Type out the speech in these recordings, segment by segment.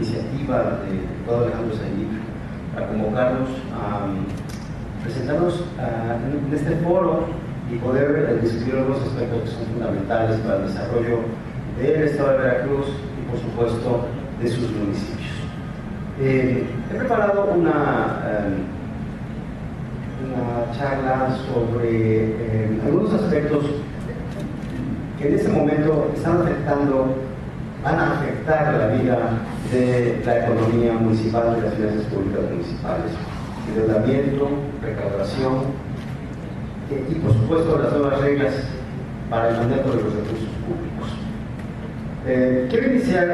iniciativa de todo Alejandro Sainz para convocarnos a presentarnos en este foro y poder discutir algunos aspectos que son fundamentales para el desarrollo del Estado de Veracruz y, por supuesto, de sus municipios. He preparado una charla sobre algunos aspectos que en este momento van a afectar la vida de la economía municipal, de las finanzas públicas municipales: endeudamiento, recaudación y, por supuesto, las nuevas reglas para el manejo de los recursos públicos. Quiero iniciar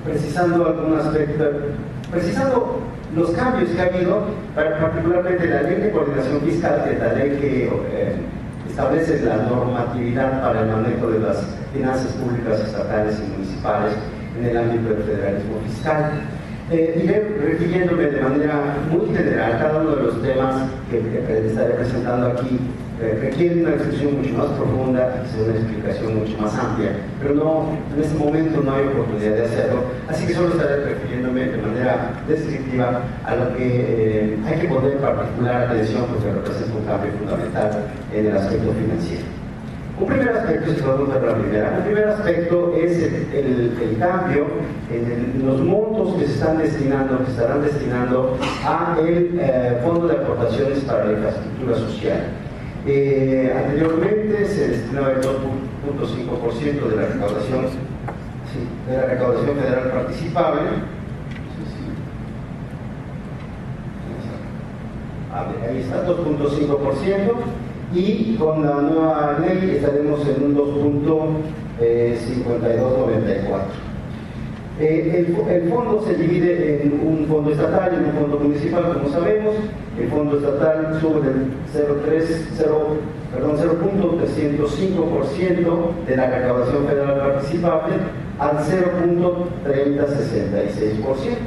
precisando algún aspecto, precisando los cambios que ha habido, particularmente la Ley de Coordinación Fiscal, que es la ley que establece la normatividad para el manejo de las finanzas públicas estatales y municipales en el ámbito del federalismo fiscal. Iré refiriéndome de manera muy general. Cada uno de los temas que estaré presentando aquí requiere una discusión mucho más profunda y una explicación mucho más amplia, pero en este momento no hay oportunidad de hacerlo, así que solo estaré refiriéndome de manera descriptiva a lo que hay que poner particular atención, porque representa un cambio fundamental en el aspecto financiero. Un primer aspecto, si podemos ver la primera, un primer aspecto es el cambio en los montos que se están destinando, que estarán destinando a el Fondo de Aportaciones para la Infraestructura Social. Anteriormente se destinaba el 2.5% de la recaudación, federal participable. Ahí está, 2.5%, y con la nueva ley estaremos en un 2.5294. El fondo se divide en un fondo estatal y un fondo municipal, como sabemos. El fondo estatal sube del 0.305% de la recaudación federal participable al 0.3066%.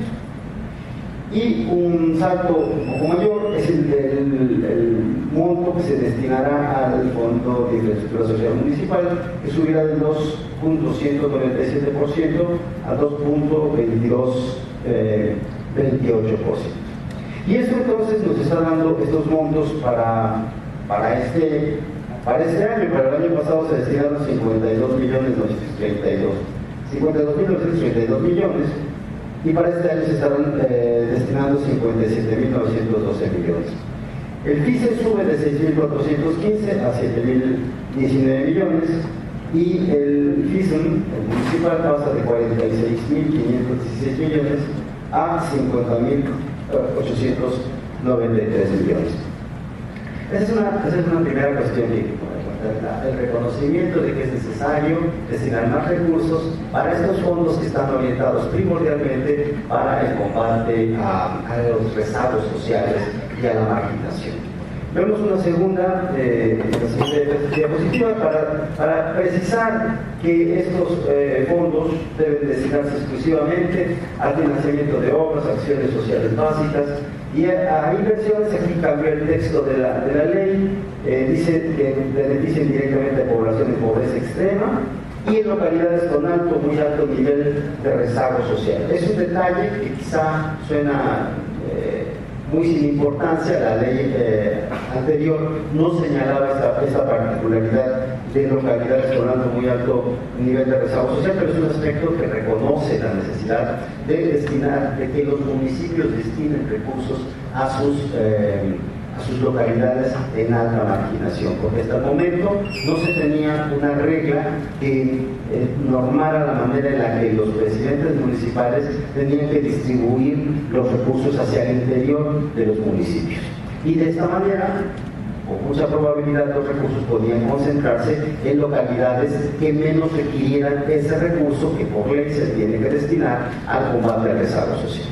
Y un salto un poco mayor es el monto que se destinará al Fondo de Infraestructura Social Municipal, que subirá del 2.197% a 2.2228%. Y esto entonces nos está dando estos montos para este año. Para el año pasado se destinaron 52.932 millones, y para este año se estarán destinando 57.912 millones. El FICE sube de 6.415 a 7.019 millones, y el FISM, el municipal, pasa de 46.516 millones a 50.893 millones. Esa es una primera cuestión que el reconocimiento de que es necesario destinar más recursos para estos fondos que están orientados primordialmente para el combate a los rezagos sociales y a la marginación. Vemos una segunda diapositiva para precisar que estos fondos deben destinarse exclusivamente al financiamiento de obras, acciones sociales básicas y a inversiones. Aquí cambia el texto de la ley, dice que beneficien directamente a población en pobreza extrema y en localidades con muy alto nivel de rezago social. Es un detalle que quizá suena muy sin importancia. La ley anterior no señalaba esa particularidad de localidades con muy alto nivel de rezago social, pero es un aspecto que reconoce la necesidad de que los municipios destinen recursos a sus localidades en alta marginación, porque hasta el momento no se tenía una regla que normara la manera en la que los presidentes municipales tenían que distribuir los recursos hacia el interior de los municipios. Y de esta manera, con mucha probabilidad, los recursos podían concentrarse en localidades que menos requirieran ese recurso que por ley se tiene que destinar al combate al rezago social.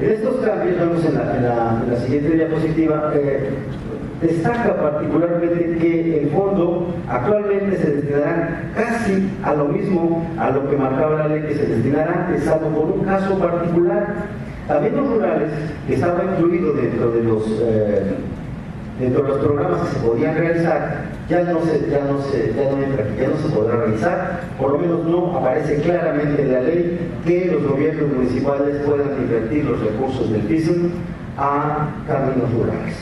En estos cambios, vemos en la siguiente diapositiva, destaca particularmente que el fondo actualmente se destinará casi a lo mismo a lo que marcaba la ley que se destinará, salvo por un caso particular. También los rurales, que estaba incluido dentro de los programas que se podían realizar, ya no se podrá realizar, por lo menos no aparece claramente en la ley que los gobiernos municipales puedan invertir los recursos del FISM a caminos rurales.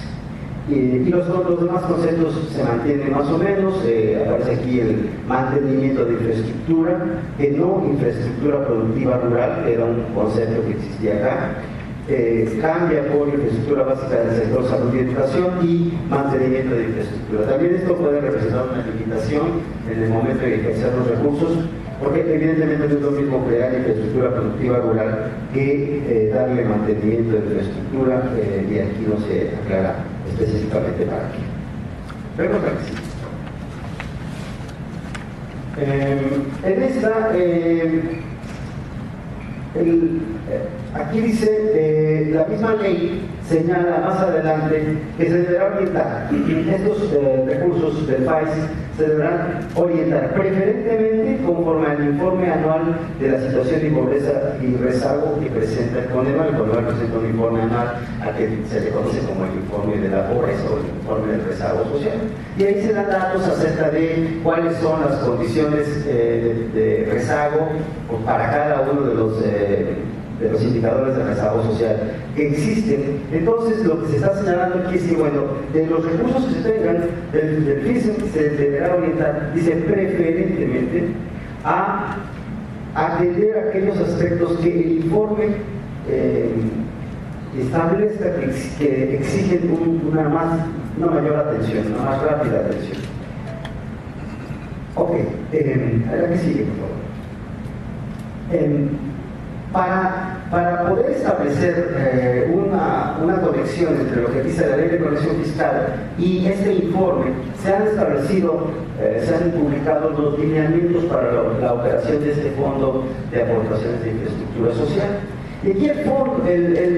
Y los demás conceptos se mantienen más o menos. Aparece aquí el mantenimiento de infraestructura, que no infraestructura productiva rural, era un concepto que existía acá. Cambia por infraestructura básica del sector salud y educación y mantenimiento de infraestructura. También esto puede representar una limitación en el momento de ejercer los recursos, porque evidentemente no es lo mismo crear infraestructura productiva rural que darle mantenimiento de infraestructura, y aquí no se aclara específicamente para qué. Vemos aquí. En esta, aquí dice, la misma ley señala más adelante que se deberá orientar, estos recursos del país se deberán orientar preferentemente conforme al informe anual de la situación de pobreza y rezago que presenta el Coneval. El Coneval presenta un informe anual a que se le conoce como el informe de la pobreza o el informe del rezago social. Y ahí se dan datos acerca de cuáles son las condiciones de rezago para cada uno de los indicadores de rezago social que existen. Entonces, lo que se está señalando aquí es que, bueno, de los recursos que se tengan del FISM se deberá orientar, dice, preferentemente a atender aquellos aspectos que el informe establezca que exigen una mayor atención, una más rápida atención. Ok, a la que sigue, por favor. Para poder establecer una conexión entre lo que dice la Ley de Conexión Fiscal y este informe, se han publicado los lineamientos para la operación de este Fondo de Aportaciones de Infraestructura Social. Y aquí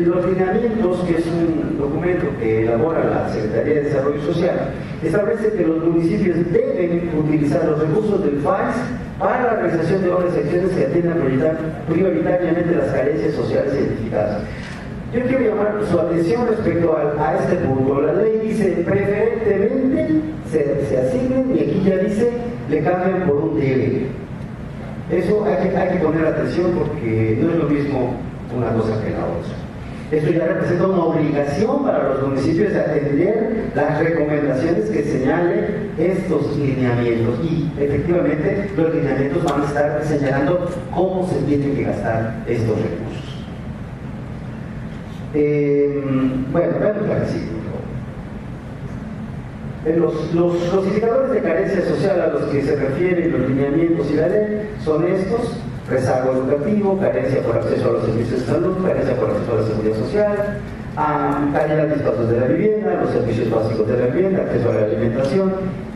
los lineamientos, que es un documento que elabora la Secretaría de Desarrollo Social, establece que los municipios deben utilizar los recursos del FAIS para la realización de obras y acciones que atiendan prioritariamente las carencias sociales identificadas. Yo quiero llamar su atención respecto a este punto. La ley dice preferentemente se asignen, y aquí ya dice le cambian por un debe. Eso hay que poner atención, porque no es lo mismo una cosa que la otra. Esto ya representa una obligación para los municipios de atender las recomendaciones que señalen estos lineamientos, y efectivamente los lineamientos van a estar señalando cómo se tienen que gastar estos recursos. Bueno, veamos la que sigue. Los indicadores de carencia social a los que se refieren los lineamientos y la ley son estos: rezago educativo, carencia por acceso a los servicios de salud, carencia por acceso a la seguridad social, calidad de espacios de la vivienda, los servicios básicos de la vivienda, acceso a la alimentación,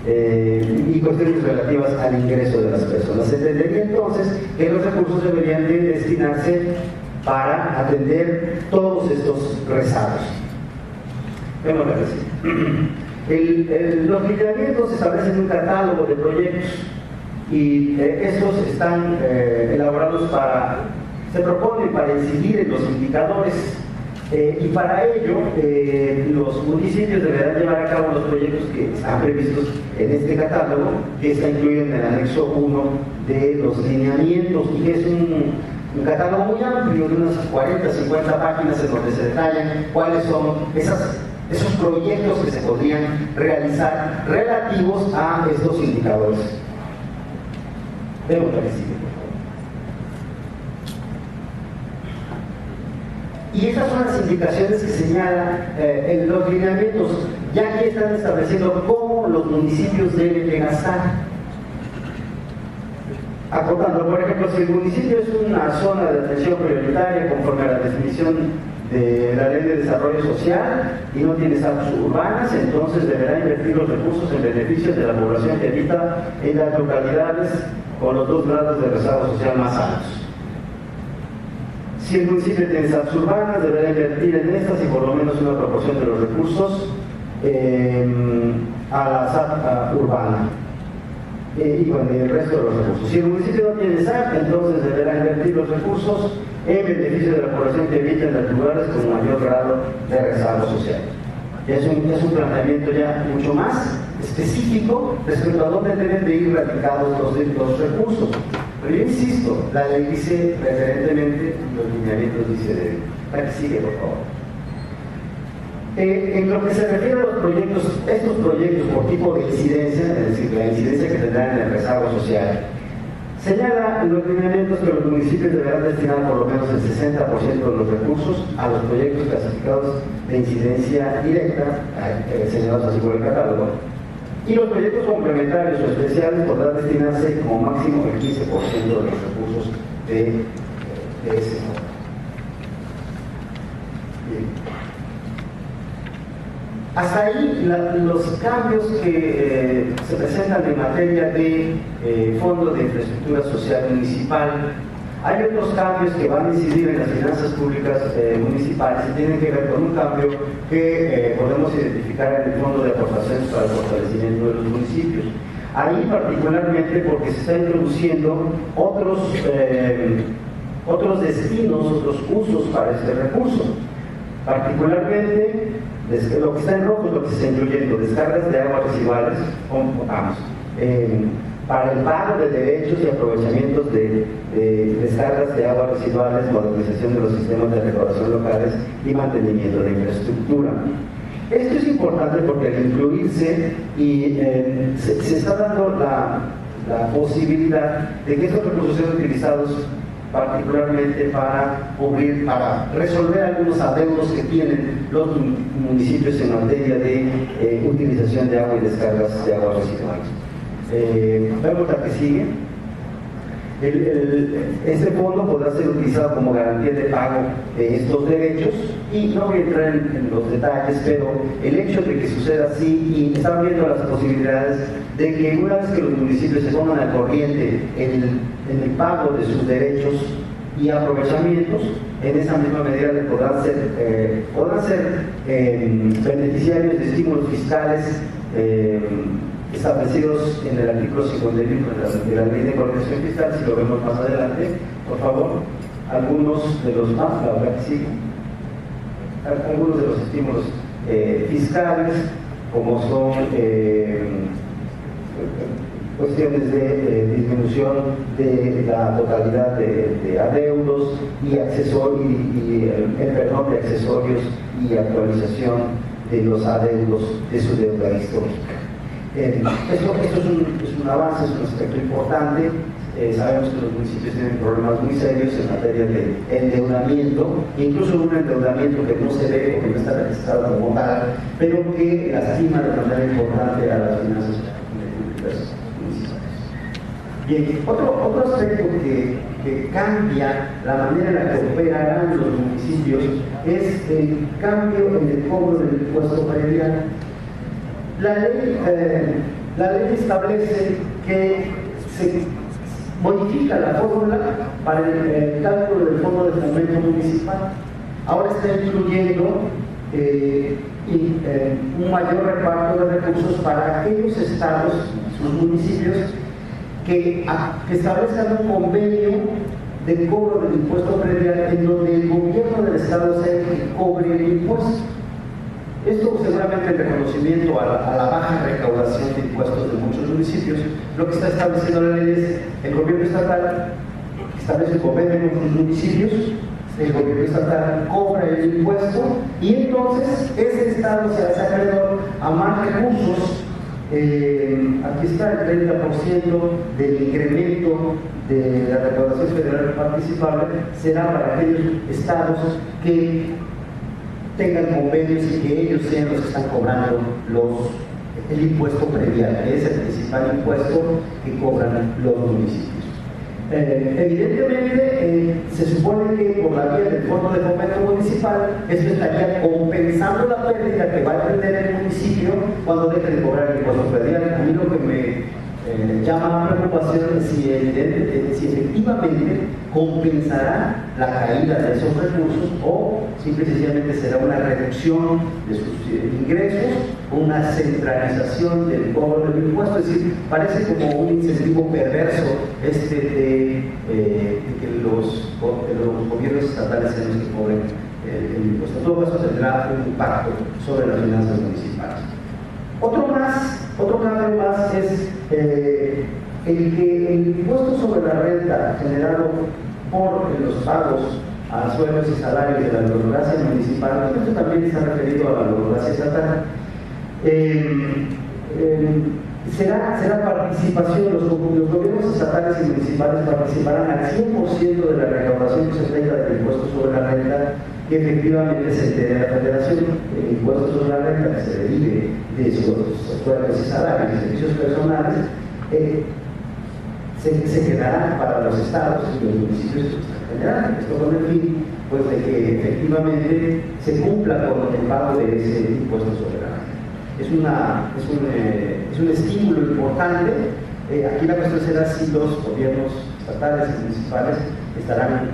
y cuestiones relativas al ingreso de las personas. Se entendería entonces que los recursos deberían de destinarse para atender todos estos rezagos. Vemos la Los lineamientos establecen un catálogo de proyectos, y estos están elaborados se proponen para incidir en los indicadores, y para ello los municipios deberán llevar a cabo los proyectos que están previstos en este catálogo, que está incluido en el anexo 1 de los lineamientos, y que es un catálogo muy amplio de unas 40, 50 páginas, en donde se detallan cuáles son esos proyectos que se podrían realizar relativos a estos indicadores. Vemos la que sigue, por favor. Y estas son las indicaciones que señalan los lineamientos, ya que están estableciendo cómo los municipios deben de gastar. Acotando, por ejemplo, si el municipio es una zona de atención prioritaria conforme a la definición de la Ley de Desarrollo Social y no tiene áreas urbanas, entonces deberá invertir los recursos en beneficio de la población que habita en las localidades con los 2 grados de rezago social más altos. Si el municipio tiene áreas urbanas, deberá invertir en estas y por lo menos una proporción de los recursos a la SAP urbana. Y con el resto de los recursos. Si el municipio no tiene SAP, entonces deberá invertir los recursos en beneficio de la población que habita en los lugares con mayor grado de rezago social. Es un planteamiento ya mucho más específico respecto a dónde deben de ir radicados los recursos. Pero yo insisto, la ley dice preferentemente, los lineamientos dice, para que sigue, por favor. En lo que se refiere a los proyectos, estos proyectos por tipo de incidencia, es decir, la incidencia que tendrán en el rezago social, señala en los lineamientos que los municipios deberán destinar por lo menos el 60% de los recursos a los proyectos clasificados de incidencia directa, señalados así por el catálogo, y los proyectos complementarios o especiales podrán destinarse como máximo el 15% de los recursos de ese modo. Bien. Hasta ahí los cambios que se presentan en materia de Fondo de Infraestructura Social Municipal. Hay otros cambios que van a incidir en las finanzas públicas municipales y tienen que ver con un cambio que podemos identificar en el Fondo de Aportaciones para el Fortalecimiento de los Municipios. Ahí particularmente porque se están introduciendo otros destinos, otros usos para este recurso. Particularmente, lo que está en rojo es lo que se está incluyendo: descargas de aguas residuales, para el pago de derechos y aprovechamientos de descargas de aguas residuales, modernización de los sistemas de recaudación locales y mantenimiento de infraestructura. Esto es importante porque al incluirse se está dando la posibilidad de que estos recursos sean utilizados particularmente para resolver algunos adeudos que tienen los municipios en materia de utilización de agua y descargas de aguas residuales. Vemos la que sigue. Este fondo podrá ser utilizado como garantía de pago de estos derechos, y no voy a entrar en los detalles, pero el hecho de que suceda así, y están viendo las posibilidades de que una vez que los municipios se pongan al corriente en el pago de sus derechos y aprovechamientos, en esa misma medida podrán ser beneficiarios de estímulos fiscales establecidos en el artículo 51 de la Ley de Coordinación Fiscal. Si lo vemos más adelante, por favor, algunos de los más, la verdad que sí, algunos de los estímulos fiscales, como son cuestiones de disminución de la totalidad de adeudos y el perdón de accesorios y actualización de los adeudos de su deuda histórica. Esto es un avance, es un aspecto importante. Sabemos que los municipios tienen problemas muy serios en materia de endeudamiento, incluso un endeudamiento que no se ve o que no está registrado como tal, pero que lastima de manera importante a las finanzas públicas municipales. Bien, otro aspecto que cambia la manera en la que operarán los municipios es el cambio en el cobro del impuesto predial. La ley establece que se modifica la fórmula para el cálculo del Fondo de Fomento Municipal. Ahora está incluyendo un mayor reparto de recursos para aquellos estados, sus municipios, que establezcan un convenio de cobro del impuesto predial en donde el gobierno del estado sea el que cobre el impuesto. Esto seguramente en reconocimiento a la baja recaudación de impuestos de muchos municipios. Lo que está estableciendo la ley es el gobierno estatal establece un convenio con los municipios, el gobierno estatal cobra el impuesto y entonces ese estado se hace acreedor a más recursos. Aquí está el 30% del incremento de la recaudación federal participable será para aquellos estados que tengan convenios y que ellos sean los que están cobrando el impuesto predial, que es el principal impuesto que cobran los municipios. Evidentemente, se supone que por la vía del Fondo de Fomento Municipal, esto estaría compensando la pérdida que va a tener el municipio cuando deje de cobrar el impuesto predial. A mí lo que me llama a preocupación es si efectivamente compensará la caída de esos recursos o simplemente será una reducción de sus ingresos, una centralización del cobro del impuesto. Es decir, parece como un incentivo perverso de que los gobiernos estatales sean los que cobren el impuesto. Todo eso tendrá un impacto sobre las finanzas municipales. Otro más Otro cambio más es el que el impuesto sobre la renta generado por los pagos a sueldos y salarios de la burocracia municipal, esto también está referido a la burocracia estatal, será participación, los gobiernos estatales y municipales participarán al 100% de la recaudación que se tenga del impuesto sobre la renta que efectivamente se entregue a la Federación. El impuesto sobre la renta que se derive de sus sueldos y salarios y servicios personales se quedará para los estados y los municipios generales. Esto con el fin pues, de que efectivamente se cumpla con el pago de ese impuesto sobre la renta. Es un estímulo importante. Aquí la cuestión será si los gobiernos estatales y municipales estarán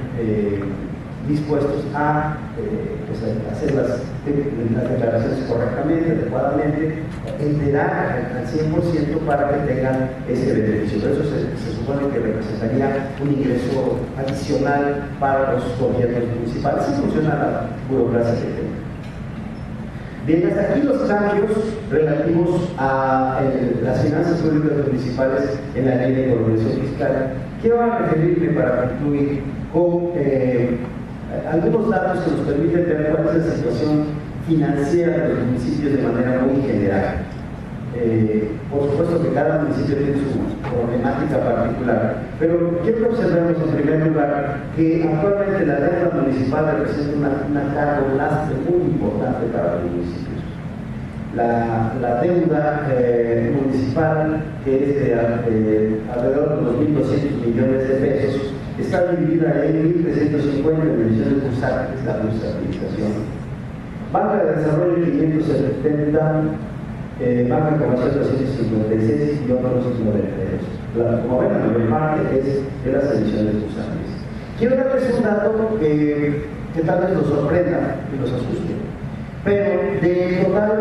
dispuestos a hacer las declaraciones correctamente, adecuadamente, enterar al 100% para que tengan ese beneficio. Por eso se supone que representaría un ingreso adicional para los gobiernos municipales. Así funciona la burocracia que tenemos. Bien, hasta aquí los cambios relativos a las finanzas públicas municipales en la ley de coordinación fiscal. Quiero referirme para concluir con algunos datos que nos permiten ver cuál es la situación financiera de los municipios de manera muy general. Por supuesto que cada municipio tiene su problemática particular, pero quiero que observemos en primer lugar que actualmente la deuda municipal representa una carga, un lastre muy importante para los municipios. La deuda municipal, que es de alrededor de los 1.200 millones de pesos, está dividida en 1.350 millones bursátiles, la bursatilización. Banca de Desarrollo 570, Banca Comercial 256 y otros 92. Como ven, la mayor parte es de las emisiones bursátiles. Quiero darles un dato que tal vez los sorprenda y los asuste, pero del total,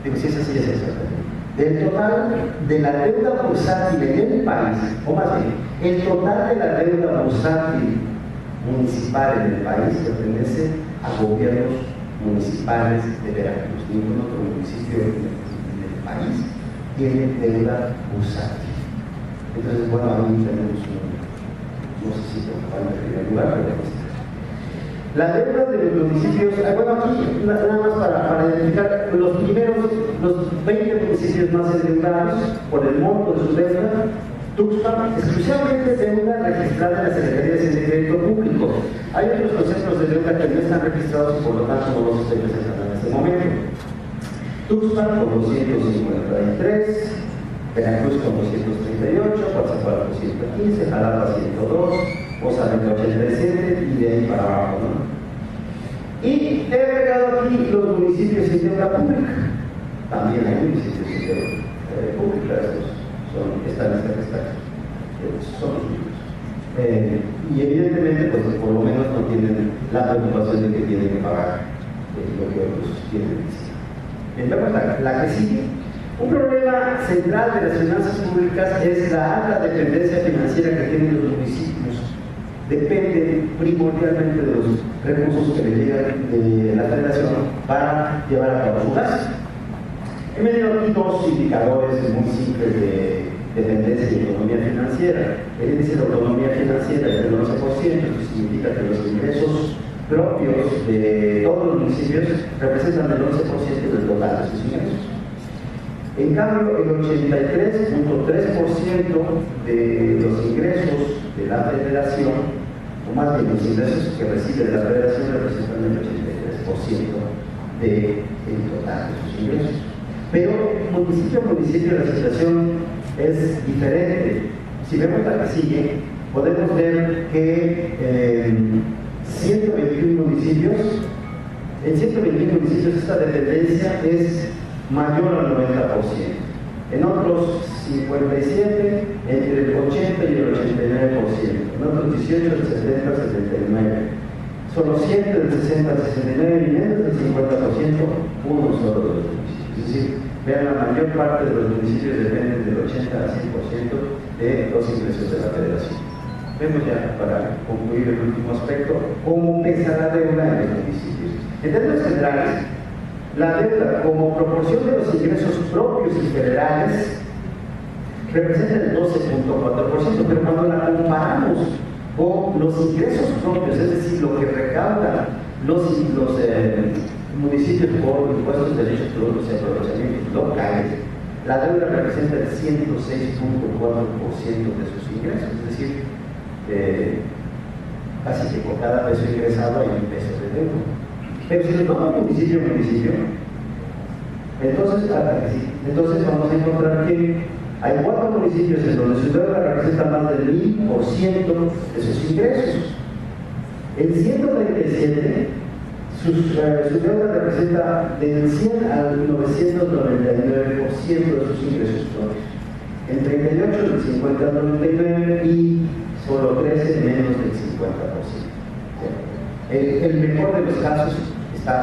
digo, si es así, es eso, del total de la deuda bursátil en el país, o más bien, el total de la deuda bursátil municipal en el país pertenece a gobiernos municipales de Veracruz. Ningún otro municipio en el país tiene deuda bursátil. Entonces, bueno, ahí tenemos no sé si para en primer lugar, pero la deuda de los municipios, bueno, aquí nada más para identificar los 20 municipios más endeudados por el monto de su deuda. Tuxpan, exclusivamente deuda registrada en la Secretaría de Crédito Público. Hay otros conceptos de deuda que no están registrados y por lo tanto no los estoy presentando en este momento. Tuxpan con 253, Veracruz con 238, Coatzacoalcos 115, Jalapa 102, Oaxaca 87 y de ahí para abajo, ¿no? Y he agregado aquí los municipios sin deuda pública. También hay municipios sin deuda pública, están son los mismos. Y evidentemente, pues por lo menos no tienen la preocupación de que tienen que pagar lo que otros tienen que decir. Entonces, la que sigue. Un problema central de las finanzas públicas es la alta dependencia financiera que tienen los municipios. Dependen primordialmente de los recursos que le llegan de la Federación para llevar a cabo su gasto. He medido aquí dos indicadores muy simples de dependencia y autonomía financiera. El índice de autonomía financiera es del 11%, que significa que los ingresos propios de todos los municipios representan el 11% del total de sus ingresos. En cambio, el 83.3% de los ingresos de la Federación, o más bien los ingresos que recibe de la Federación, representan el 83% del total de sus ingresos. Pero municipio a municipio la situación es diferente. Si vemos la que sigue, podemos ver que 121 municipios, en 121 municipios esta dependencia es mayor al 90%. En otros 57, entre el 80 y el 89%. En otros 18, del 70 al 79%. Solo 7 del 60 al 69% y menos del 50% uno solo de los municipios. Es decir, vean, la mayor parte de los municipios dependen del 80 al 100% de los ingresos de la Federación. Vemos ya, para concluir el último aspecto, cómo pesa la deuda en los municipios. En términos generales, La deuda como proporción de los ingresos propios y federales representa el 12.4%, pero cuando la comparamos con los ingresos propios, es decir, lo que recaudan los municipios por impuestos, derechos, productos y aprovechamientos locales, la deuda representa el 106.4% de sus ingresos, es decir, casi que por cada peso ingresado hay un peso de deuda. Pero si nos vamos municipio a municipio, entonces vamos a encontrar que hay 4 municipios en donde su deuda representa más del 1000% de sus ingresos. En 137, su deuda representa del 100 al 999% de sus ingresos propios. En 38, del 50 al 99 y solo 13 menos del 50%. El mejor de los casos está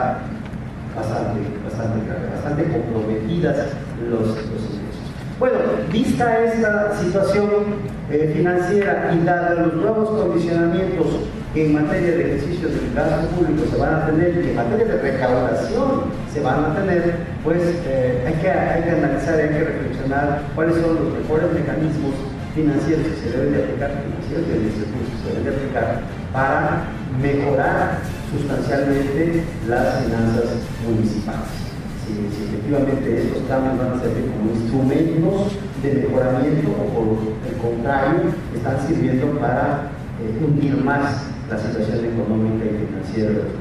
bastante comprometidas los ingresos. Bueno, vista esta situación financiera y dados los nuevos condicionamientos que en materia de ejercicio del gasto público se van a tener y en materia de recaudación se van a tener, pues hay que analizar, hay que reflexionar cuáles son los mejores mecanismos financieros que se deben de aplicar, financieros y administrativos que se deben de aplicar para mejorar sustancialmente las finanzas municipales. Si efectivamente estos cambios van a servir como instrumentos de mejoramiento o por el contrario están sirviendo para hundir más la situación económica y financiera de los